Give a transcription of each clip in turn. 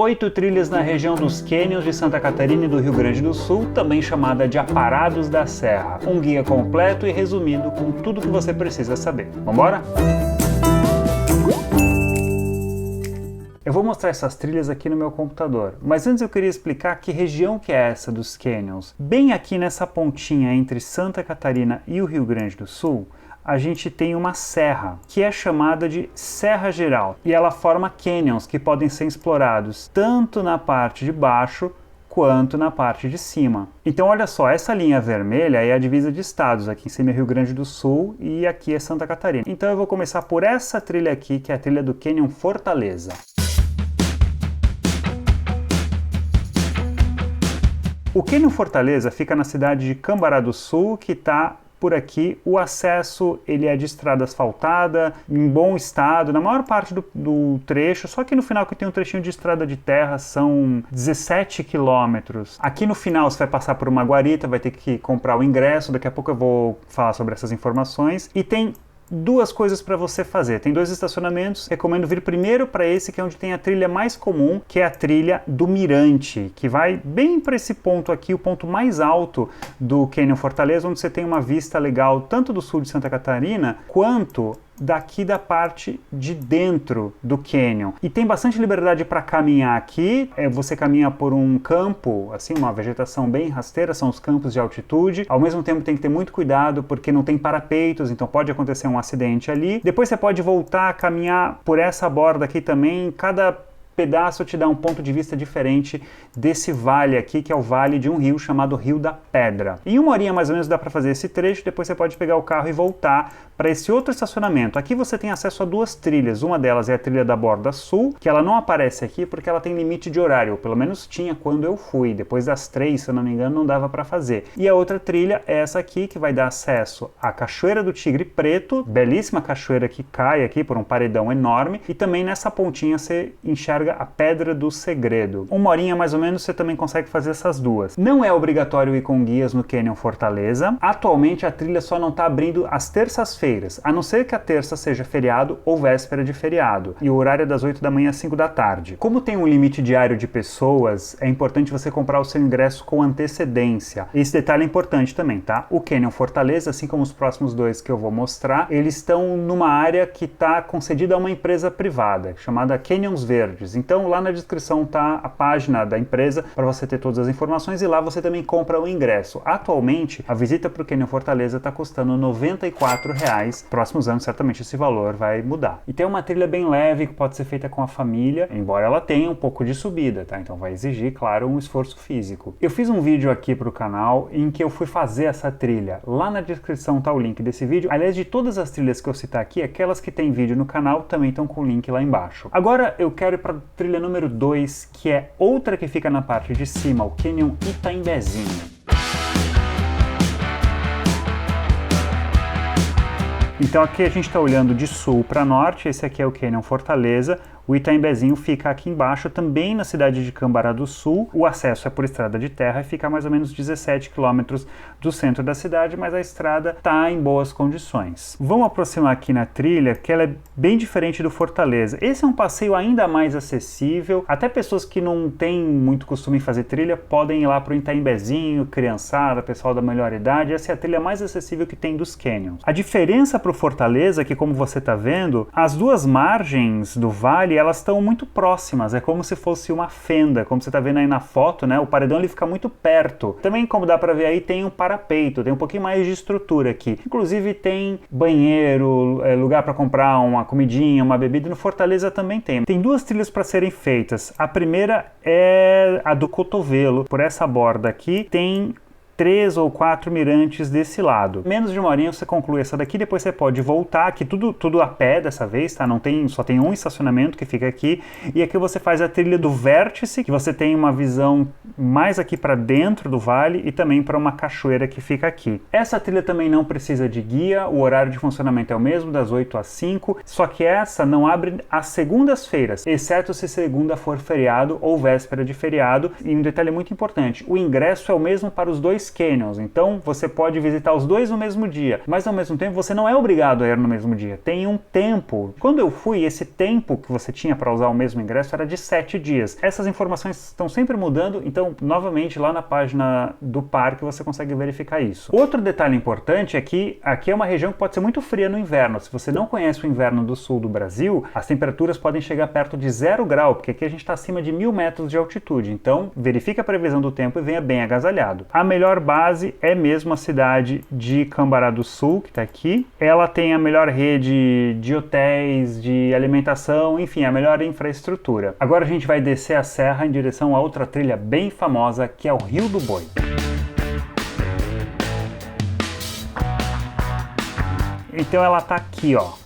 8 trilhas na região dos Canyons de Santa Catarina e do Rio Grande do Sul, também chamada de Aparados da Serra. Um guia completo e resumido com tudo que você precisa saber. Vambora? Eu vou mostrar essas trilhas aqui no meu computador, mas antes eu queria explicar que região que é essa dos Canyons. Bem aqui nessa pontinha entre Santa Catarina e o Rio Grande do Sul, a gente tem uma serra, que é chamada de Serra Geral, e ela forma canyons que podem ser explorados tanto na parte de baixo quanto na parte de cima. Então olha só, essa linha vermelha é a divisa de estados, aqui em cima é Rio Grande do Sul e aqui é Santa Catarina. Então eu vou começar por essa trilha aqui, que é a trilha do Canyon Fortaleza. O Canyon Fortaleza fica na cidade de Cambará do Sul, que está por aqui. O acesso ele é de estrada asfaltada, em bom estado, na maior parte do trecho, só que no final que tem um trechinho de estrada de terra, são 17 quilômetros. Aqui no final você vai passar por uma guarita, vai ter que comprar o ingresso, daqui a pouco eu vou falar sobre essas informações, e tem duas coisas para você fazer. Tem 2 estacionamentos, recomendo vir primeiro para esse, que é onde tem a trilha mais comum, que é a trilha do Mirante, que vai bem para esse ponto aqui, o ponto mais alto do Canyon Fortaleza, onde você tem uma vista legal tanto do sul de Santa Catarina, quanto daqui da parte de dentro do canyon. E tem bastante liberdade para caminhar aqui. Você caminha por um campo, assim, uma vegetação bem rasteira, são os campos de altitude. Ao mesmo tempo tem que ter muito cuidado porque não tem parapeitos, então pode acontecer um acidente ali. Depois você pode voltar a caminhar por essa borda aqui também. Cada pedaço te dá um ponto de vista diferente desse vale aqui, que é o vale de um rio chamado Rio da Pedra. Em 1 horinha mais ou menos dá para fazer esse trecho, depois você pode pegar o carro e voltar para esse outro estacionamento. Aqui você tem acesso a 2 trilhas, uma delas é a trilha da Borda Sul, que ela não aparece aqui porque ela tem limite de horário, ou pelo menos tinha quando eu fui, depois das 3, se eu não me engano, não dava para fazer. E a outra trilha é essa aqui, que vai dar acesso à Cachoeira do Tigre Preto, belíssima cachoeira que cai aqui por um paredão enorme, e também nessa pontinha você enxerga a Pedra do Segredo. 1 horinha mais ou menos você também consegue fazer essas duas. Não é obrigatório ir com guias no Canyon Fortaleza. Atualmente a trilha só não está abrindo às terças-feiras, a não ser que a terça seja feriado ou véspera de feriado. E o horário é das 8 da manhã às 5 da tarde. Como tem um limite diário de pessoas, é importante você comprar o seu ingresso com antecedência. Esse detalhe é importante também, tá? O Canyon Fortaleza, assim como os próximos 2 que eu vou mostrar, eles estão numa área que está concedida a uma empresa privada, chamada Canyons Verdes. Então lá na descrição tá a página da empresa para você ter todas as informações, e lá você também compra o ingresso. Atualmente a visita para o Canyon Fortaleza está custando R$ 94. Próximos anos certamente esse valor vai mudar. E tem uma trilha bem leve que pode ser feita com a família, embora ela tenha um pouco de subida, tá? Então vai exigir, claro, um esforço físico. Eu fiz um vídeo aqui para o canal em que eu fui fazer essa trilha. Lá na descrição tá o link desse vídeo. Aliás, de todas as trilhas que eu citar aqui, aquelas que tem vídeo no canal também estão com o link lá embaixo. Agora eu quero ir para trilha número 2, que é outra que fica na parte de cima, o Canyon Itaimbezinho. Então aqui a gente está olhando de sul para norte, esse aqui é o Canyon Fortaleza. O Itaimbezinho fica aqui embaixo, também na cidade de Cambará do Sul. O acesso é por estrada de terra e fica a mais ou menos 17 quilômetros do centro da cidade, mas a estrada está em boas condições. Vamos aproximar aqui na trilha, que ela é bem diferente do Fortaleza. Esse é um passeio ainda mais acessível, até pessoas que não têm muito costume em fazer trilha podem ir lá para o Itaimbezinho, criançada, pessoal da melhor idade. Essa é a trilha mais acessível que tem dos canyons. A diferença para o Fortaleza é que, como você está vendo, as 2 margens do vale elas estão muito próximas, é como se fosse uma fenda, como você está vendo aí na foto, né? O paredão ele fica muito perto. Também, como dá para ver aí, tem um parapeito, tem um pouquinho mais de estrutura aqui. Inclusive tem banheiro, lugar para comprar uma comidinha, uma bebida. No Fortaleza também tem. Tem 2 trilhas para serem feitas. A primeira é a do cotovelo. Por essa borda aqui tem 3 ou 4 mirantes desse lado. Menos de 1 horinha você conclui essa daqui, depois você pode voltar, aqui tudo a pé dessa vez, tá? Só tem um estacionamento que fica aqui, e aqui você faz a trilha do Vértice, que você tem uma visão mais aqui para dentro do vale e também para uma cachoeira que fica aqui. Essa trilha também não precisa de guia, o horário de funcionamento é o mesmo, das 8 às 5, só que essa não abre às segundas-feiras, exceto se segunda for feriado ou véspera de feriado. E um detalhe muito importante, o ingresso é o mesmo para os 2 canyons, então você pode visitar os dois no mesmo dia, mas ao mesmo tempo você não é obrigado a ir no mesmo dia, tem um tempo. Quando eu fui, esse tempo que você tinha para usar o mesmo ingresso era de 7 dias. Essas informações estão sempre mudando, então novamente lá na página do parque você consegue verificar isso. Outro detalhe importante é que aqui é uma região que pode ser muito fria no inverno. Se você não conhece o inverno do sul do Brasil, as temperaturas podem chegar perto de 0 grau, porque aqui a gente está acima de 1000 metros de altitude, então verifique a previsão do tempo e venha bem agasalhado. A melhor base é mesmo a cidade de Cambará do Sul, que está aqui. Ela tem a melhor rede de hotéis, de alimentação, enfim, a melhor infraestrutura. Agora a gente vai descer a serra em direção a outra trilha bem famosa, que é o Rio do Boi. Então ela tá aqui, ó.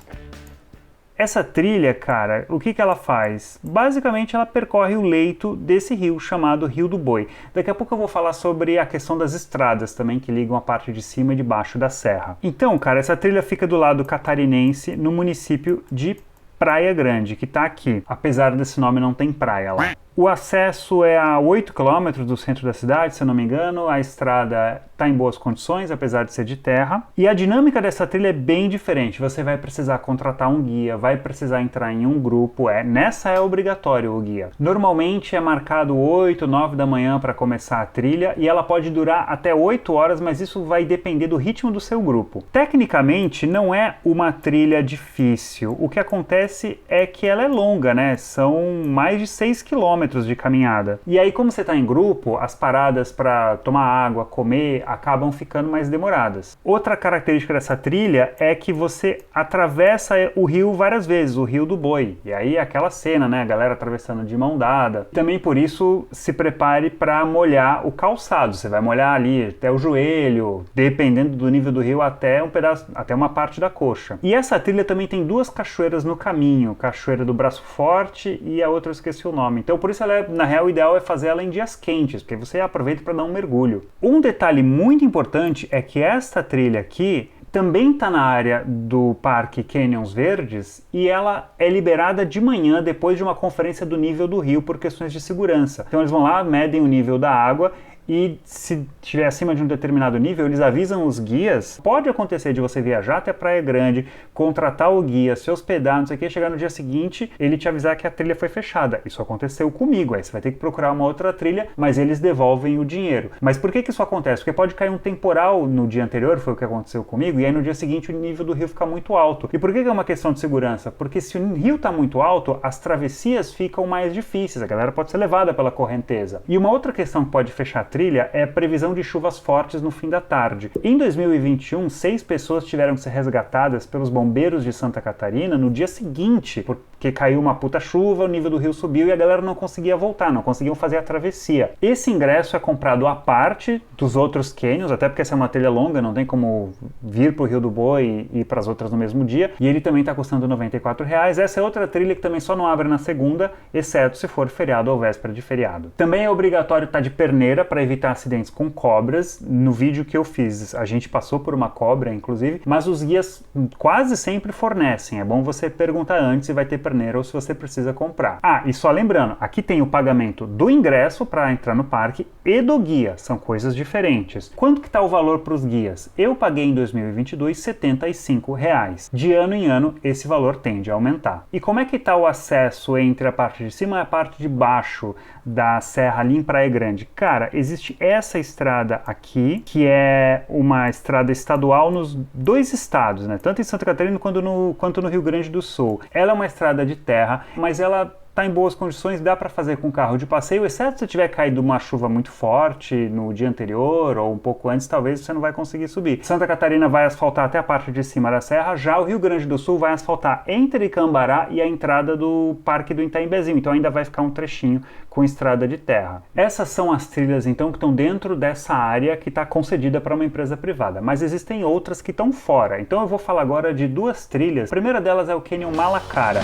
Essa trilha, cara, o que ela faz? Basicamente ela percorre o leito desse rio chamado Rio do Boi. Daqui a pouco eu vou falar sobre a questão das estradas também, que ligam a parte de cima e de baixo da serra. Então, cara, essa trilha fica do lado catarinense, no município de Praia Grande, que tá aqui. Apesar desse nome, não tem praia lá. O acesso é a 8 km do centro da cidade, se eu não me engano. A estrada está em boas condições, apesar de ser de terra. E a dinâmica dessa trilha é bem diferente. Você vai precisar contratar um guia, vai precisar entrar em um grupo. Nessa é obrigatório o guia. Normalmente é marcado 8, 9 da manhã para começar a trilha e ela pode durar até 8 horas, mas isso vai depender do ritmo do seu grupo. Tecnicamente, não é uma trilha difícil. O que acontece é que ela é longa, né? São mais de 6 km de caminhada. E aí, como você está em grupo, as paradas para tomar água, comer, acabam ficando mais demoradas. Outra característica dessa trilha é que você atravessa o rio várias vezes, o Rio do Boi. E aí aquela cena, né? A galera atravessando de mão dada. Também por isso, se prepare para molhar o calçado. Você vai molhar ali até o joelho, dependendo do nível do rio, até um pedaço, até uma parte da coxa. E essa trilha também tem duas cachoeiras no caminho, Cachoeira do Braço Forte e a outra eu esqueci o nome. Então por isso ela na real, o ideal é fazer ela em dias quentes, porque você aproveita para dar um mergulho. Um detalhe muito importante é que esta trilha aqui também está na área do Parque Canyons Verdes e ela é liberada de manhã depois de uma conferência do nível do rio por questões de segurança. Então eles vão lá, medem o nível da água e se estiver acima de um determinado nível, eles avisam os guias. Pode acontecer de você viajar até Praia Grande, contratar o guia, se hospedar, não sei o que, chegar no dia seguinte, ele te avisar que a trilha foi fechada. Isso aconteceu comigo, aí você vai ter que procurar uma outra trilha, mas eles devolvem o dinheiro. Mas por que isso acontece? Porque pode cair um temporal no dia anterior, foi o que aconteceu comigo, e aí no dia seguinte o nível do rio fica muito alto. E por que é uma questão de segurança? Porque se o rio está muito alto, as travessias ficam mais difíceis, a galera pode ser levada pela correnteza. E uma outra questão que pode fechar a trilha é a previsão de chuvas fortes no fim da tarde. Em 2021, 6 pessoas tiveram que ser resgatadas pelos bombeiros de Santa Catarina no dia seguinte, porque caiu uma puta chuva, o nível do rio subiu e a galera não conseguia voltar, não conseguiam fazer a travessia. Esse ingresso é comprado à parte dos outros canyons, até porque essa é uma trilha longa, não tem como vir pro Rio do Boi e ir para as outras no mesmo dia, e ele também está custando R$ 94,00. Essa é outra trilha que também só não abre na segunda, exceto se for feriado ou véspera de feriado. Também é obrigatório estar de perneira para evitar acidentes com cobras. No vídeo que eu fiz, a gente passou por uma cobra, inclusive, mas os guias quase sempre fornecem. É bom você perguntar antes se vai ter perneira ou se você precisa comprar. Ah, e só lembrando, aqui tem o pagamento do ingresso para entrar no parque e do guia. São coisas diferentes. Quanto que está o valor para os guias? Eu paguei em 2022 R$ 75,00. De ano em ano, esse valor tende a aumentar. E como é que está o acesso entre a parte de cima e a parte de baixo da serra ali em Praia Grande? Cara, existe essa estrada aqui, que é uma estrada estadual nos dois estados, né? Tanto em Santa Catarina quanto no Rio Grande do Sul. Ela é uma estrada de terra, mas ela está em boas condições, dá para fazer com carro de passeio, exceto se tiver caído uma chuva muito forte no dia anterior ou um pouco antes, talvez você não vai conseguir subir. Santa Catarina vai asfaltar até a parte de cima da serra, já o Rio Grande do Sul vai asfaltar entre Cambará e a entrada do Parque do Itaimbezinho, então ainda vai ficar um trechinho com estrada de terra. Essas são as trilhas, então, que estão dentro dessa área que está concedida para uma empresa privada, mas existem outras que estão fora. Então eu vou falar agora de duas trilhas. A primeira delas é o Canyon Malacara,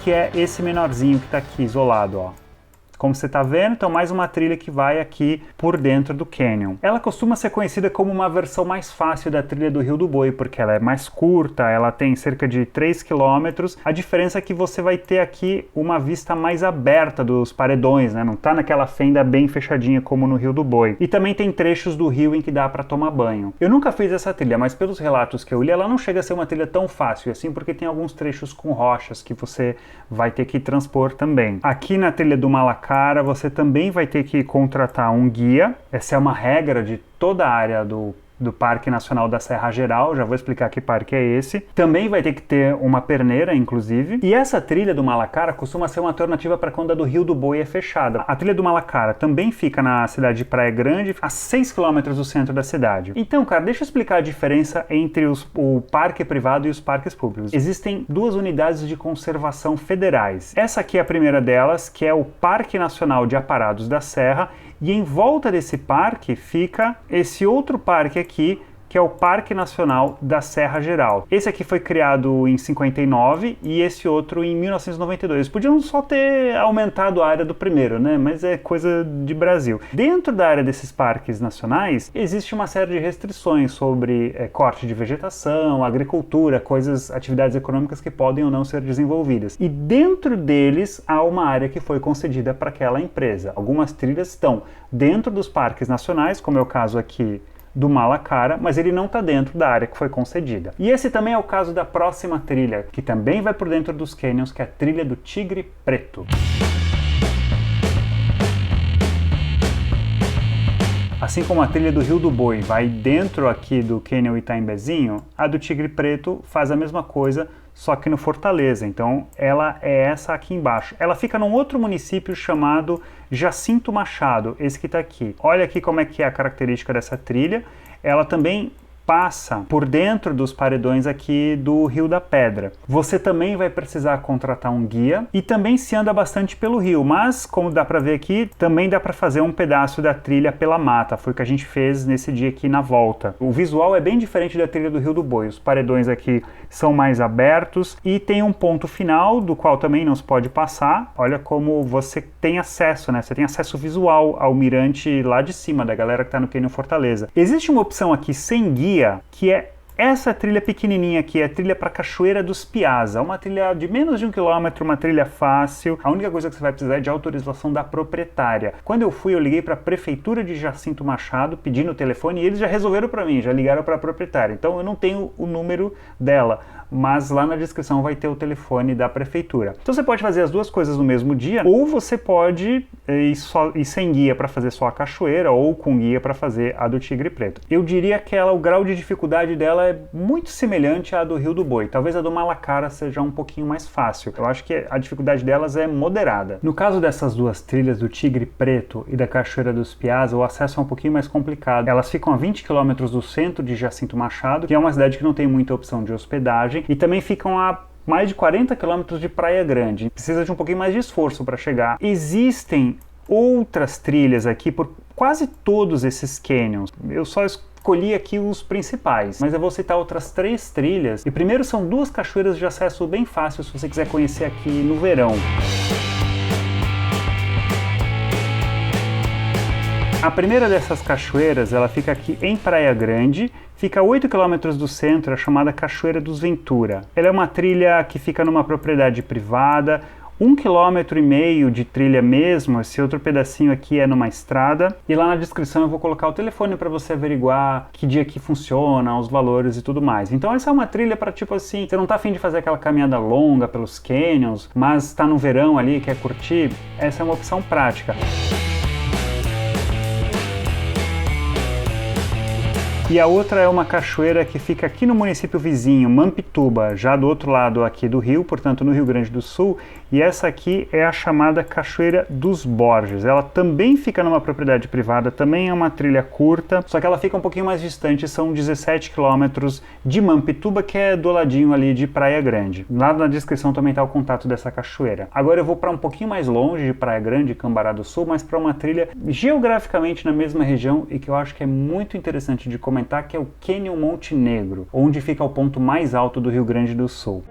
que é esse menorzinho que está aqui isolado, ó. como você está vendo, então mais uma trilha que vai aqui por dentro do canyon. Ela costuma ser conhecida como uma versão mais fácil da trilha do Rio do Boi, porque ela é mais curta, ela tem cerca de 3 km. A diferença é que você vai ter aqui uma vista mais aberta dos paredões, né? Não tá naquela fenda bem fechadinha como no Rio do Boi. E também tem trechos do rio em que dá para tomar banho. Eu nunca fiz essa trilha, mas pelos relatos que eu li, ela não chega a ser uma trilha tão fácil assim, porque tem alguns trechos com rochas que você vai ter que transpor também. Aqui na trilha do Malacara, você também vai ter que contratar um guia. Essa é uma regra de toda a área do Parque Nacional da Serra Geral, já vou explicar que parque é esse. Também vai ter que ter uma perneira, inclusive. E essa trilha do Malacara costuma ser uma alternativa para quando a do Rio do Boi é fechada. A trilha do Malacara também fica na cidade de Praia Grande, a 6 km do centro da cidade. Então, cara, deixa eu explicar a diferença entre o parque privado e os parques públicos. Existem duas unidades de conservação federais. Essa aqui é a primeira delas, que é o Parque Nacional de Aparados da Serra, e em volta desse parque fica esse outro parque aqui, que é o Parque Nacional da Serra Geral. Esse aqui foi criado em 59 e esse outro em 1992. Podiam só ter aumentado a área do primeiro, né? Mas é coisa de Brasil. Dentro da área desses parques nacionais, existe uma série de restrições sobre corte de vegetação, agricultura, atividades econômicas que podem ou não ser desenvolvidas. E dentro deles há uma área que foi concedida para aquela empresa. Algumas trilhas estão dentro dos parques nacionais, como é o caso aqui do Malacara, mas ele não está dentro da área que foi concedida. E esse também é o caso da próxima trilha, que também vai por dentro dos canyons, que é a trilha do Tigre Preto. Assim como a trilha do Rio do Boi vai dentro aqui do Canyon Itaimbezinho, a do Tigre Preto faz a mesma coisa, só que no Fortaleza. Então ela é essa aqui embaixo. Ela fica num outro município chamado Jacinto Machado, esse que está aqui. Olha aqui como é que é a característica dessa trilha. Ela também passa por dentro dos paredões aqui do Rio da Pedra. Você também vai precisar contratar um guia e também se anda bastante pelo rio, mas como dá para ver aqui, também dá para fazer um pedaço da trilha pela mata. Foi o que a gente fez nesse dia aqui na volta. O visual é bem diferente da trilha do Rio do Boi. Os paredões aqui são mais abertos e tem um ponto final do qual também não se pode passar. Olha como você tem acesso, né? Você tem acesso visual ao mirante lá de cima da galera que está no Canyon Fortaleza. Existe uma opção aqui sem guia, que é essa trilha pequenininha aqui, é a trilha para Cachoeira dos Piazza, uma trilha de menos de 1 km, uma trilha fácil. A única coisa que você vai precisar é de autorização da proprietária. Quando eu fui, eu liguei para a Prefeitura de Jacinto Machado, pedindo o telefone, e eles já resolveram para mim, já ligaram para a proprietária. Então eu não tenho o número dela, mas lá na descrição vai ter o telefone da prefeitura. Então você pode fazer as duas coisas no mesmo dia, ou você pode ir sem guia para fazer só a cachoeira, ou com guia para fazer a do Tigre Preto. Eu diria que o grau de dificuldade dela é muito semelhante à do Rio do Boi. Talvez a do Malacara seja um pouquinho mais fácil. Eu acho que a dificuldade delas é moderada. No caso dessas duas trilhas, do Tigre Preto e da Cachoeira dos Piazza, o acesso é um pouquinho mais complicado. Elas ficam a 20 km do centro de Jacinto Machado, que é uma cidade que não tem muita opção de hospedagem, e também ficam a mais de 40 km de Praia Grande. Precisa de um pouquinho mais de esforço para chegar. Existem outras trilhas aqui por quase todos esses canyons. Eu só escolhi aqui os principais, mas eu vou citar outras 3 trilhas. E primeiro são 2 cachoeiras de acesso bem fácil se você quiser conhecer aqui no verão. A primeira dessas cachoeiras, ela fica aqui em Praia Grande, fica a 8 km do centro, é chamada Cachoeira dos Ventura. Ela é uma trilha que fica numa propriedade privada, 1,5 km de trilha mesmo. Esse outro pedacinho aqui é numa estrada, e lá na descrição eu vou colocar o telefone para você averiguar que dia que funciona, os valores e tudo mais. Então essa é uma trilha para tipo assim, você não tá afim de fazer aquela caminhada longa pelos canyons, mas tá no verão ali, quer curtir, essa é uma opção prática. E a outra é uma cachoeira que fica aqui no município vizinho, Mampituba, já do outro lado aqui do rio, portanto no Rio Grande do Sul, e essa aqui é a chamada Cachoeira dos Borges. Ela também fica numa propriedade privada, também é uma trilha curta, só que ela fica um pouquinho mais distante, são 17 km de Mampituba, que é do ladinho ali de Praia Grande. Lá na descrição também está o contato dessa cachoeira. Agora eu vou para um pouquinho mais longe de Praia Grande, Cambará do Sul, mas para uma trilha geograficamente na mesma região e que eu acho que é muito interessante de comentar, que é o Canyon Monte Negro, onde fica o ponto mais alto do Rio Grande do Sul.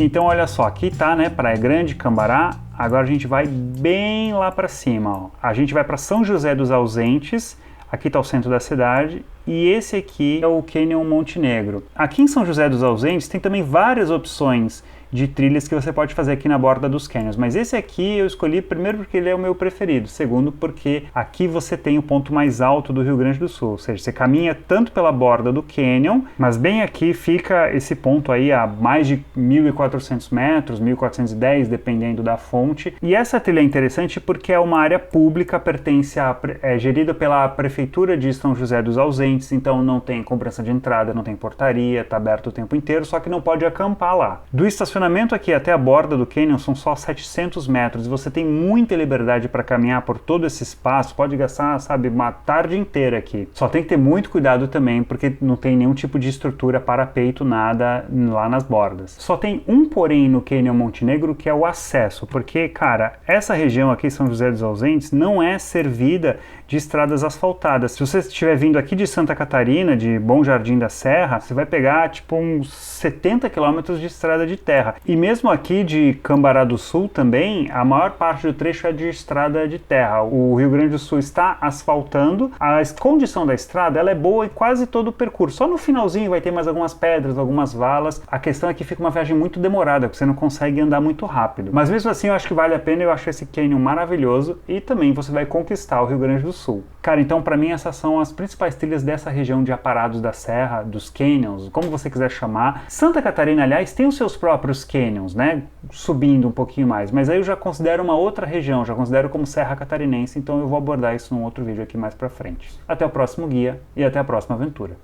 Então olha só, aqui tá, né, Praia Grande, Cambará. Agora a gente vai bem lá para cima, ó. A gente vai para São José dos Ausentes. Aqui está o centro da cidade, e esse aqui é o Canyon Monte Negro. Aqui em São José dos Ausentes tem também várias opções de trilhas que você pode fazer aqui na borda dos canyons, mas esse aqui eu escolhi primeiro porque ele é o meu preferido, segundo porque aqui você tem o ponto mais alto do Rio Grande do Sul, ou seja, você caminha tanto pela borda do canyon, mas bem aqui fica esse ponto aí a mais de 1.400 metros, 1.410, dependendo da fonte, e essa trilha é interessante porque é uma área pública, é gerida pela Prefeitura de São José dos Ausentes, então não tem cobrança de entrada, não tem portaria, está aberto o tempo inteiro, só que não pode acampar lá. Do estacionamento aqui até a borda do canyon são só 700 metros e você tem muita liberdade para caminhar por todo esse espaço, pode gastar, sabe, uma tarde inteira aqui. Só tem que ter muito cuidado também porque não tem nenhum tipo de estrutura para peito, nada lá nas bordas. Só tem um porém no Canyon Monte Negro que é o acesso, porque, cara, essa região aqui, São José dos Ausentes, não é servida de estradas asfaltadas. Se você estiver vindo aqui de Santa Catarina, de Bom Jardim da Serra, você vai pegar tipo uns 70 quilômetros de estrada de terra. E mesmo aqui de Cambará do Sul também, a maior parte do trecho é de estrada de terra. O Rio Grande do Sul está asfaltando, a condição da estrada ela é boa em quase todo o percurso. Só no finalzinho vai ter mais algumas pedras, algumas valas. A questão é que fica uma viagem muito demorada, porque você não consegue andar muito rápido. Mas mesmo assim eu acho que vale a pena, eu acho esse canyon maravilhoso e também você vai conquistar o Rio Grande do Sul. Cara, então para mim essas são as principais trilhas dessa região de Aparados da Serra, dos canyons, como você quiser chamar. Santa Catarina, aliás, tem os seus próprios canyons, né, subindo um pouquinho mais, mas aí eu já considero uma outra região, já considero como Serra Catarinense, então eu vou abordar isso num outro vídeo aqui mais pra frente. Até o próximo guia e até a próxima aventura.